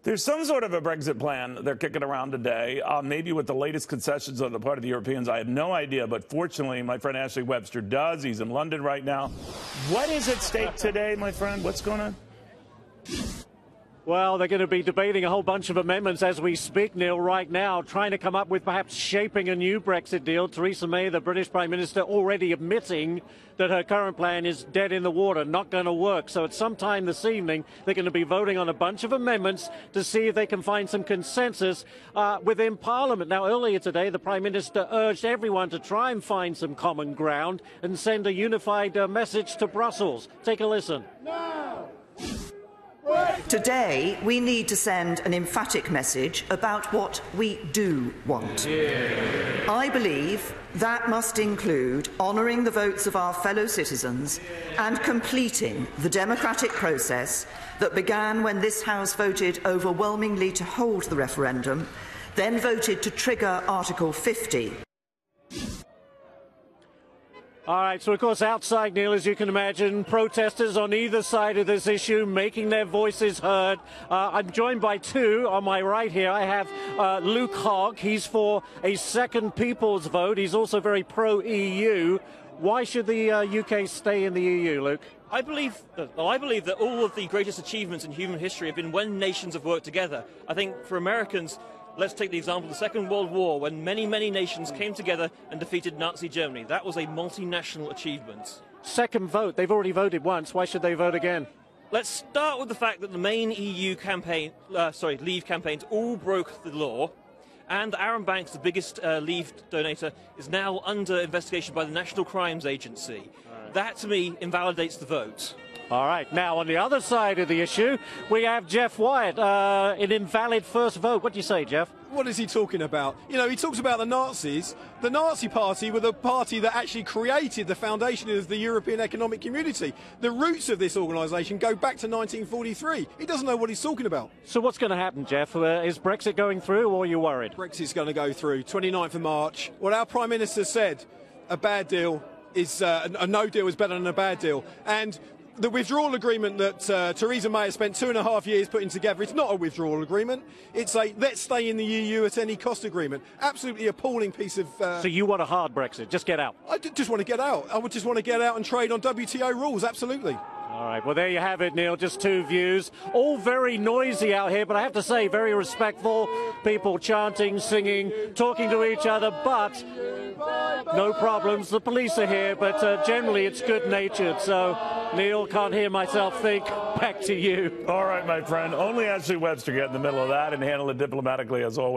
There's some sort of a Brexit plan they're kicking around today, maybe with the latest concessions on the part of the Europeans. I have no idea, but fortunately, my friend Ashley Webster does. He's in London right now. What is at stake today, my friend? What's going on? Well, they're going to be debating a whole bunch of amendments as we speak, Neil, right now, trying to come up with perhaps shaping a new Brexit deal. Theresa May, the British Prime Minister, already admitting that her current plan is dead in the water, not going to work. So at some time this evening, they're going to be voting on a bunch of amendments to see if they can find some consensus within Parliament. Now, earlier today, the Prime Minister urged everyone to try and find some common ground and send a unified message to Brussels. Take a listen. No! Today, we need to send an emphatic message about what we do want. I believe that must include honouring the votes of our fellow citizens and completing the democratic process that began when this House voted overwhelmingly to hold the referendum, then voted to trigger Article 50. All right, so of course outside, Neil, as you can imagine, protesters on either side of this issue making their voices heard. I'm joined by two on my right here. I have Luke Hogg. He's for a second people's vote. He's also very pro-EU. Why should the UK stay in the EU, Luke? I believe that all of the greatest achievements in human history have been when nations have worked together. I think for Americans, let's take the example of the Second World War, when many nations came together and defeated Nazi Germany. That was a multinational achievement. Second vote. They've already voted once. Why should they vote again? Let's start with the fact that the main EU Leave campaigns all broke the law. And Aaron Banks, the biggest Leave donator, is now under investigation by the National Crimes Agency. That, to me, invalidates the vote. All right, now on the other side of the issue, we have Jeff Wyatt, an invalid first vote. What do you say, Jeff? What is he talking about? You know, he talks about the Nazis. The Nazi Party were the party that actually created the foundation of the European Economic Community. The roots of this organisation go back to 1943. He doesn't know what he's talking about. So what's going to happen, Jeff? Is Brexit going through, or are you worried? Brexit's going to go through, 29th of March. What our Prime Minister said, a bad deal is, a no deal is better than a bad deal. And the withdrawal agreement that Theresa May has spent 2.5 years putting together, it's not a withdrawal agreement. It's a let's stay in the EU at any cost agreement. Absolutely appalling piece of... So you want a hard Brexit, just get out? I just want to get out. I would just want to get out and trade on WTO rules, absolutely. All right, well, there you have it, Neil, just two views. All very noisy out here, but I have to say, very respectful. People chanting, singing, talking to each other, but no problems. The police are here, but generally it's good-natured. So, Neil, can't hear myself think. Back to you. All right, my friend. Only Ashley Webster get in the middle of that and handle it diplomatically as always.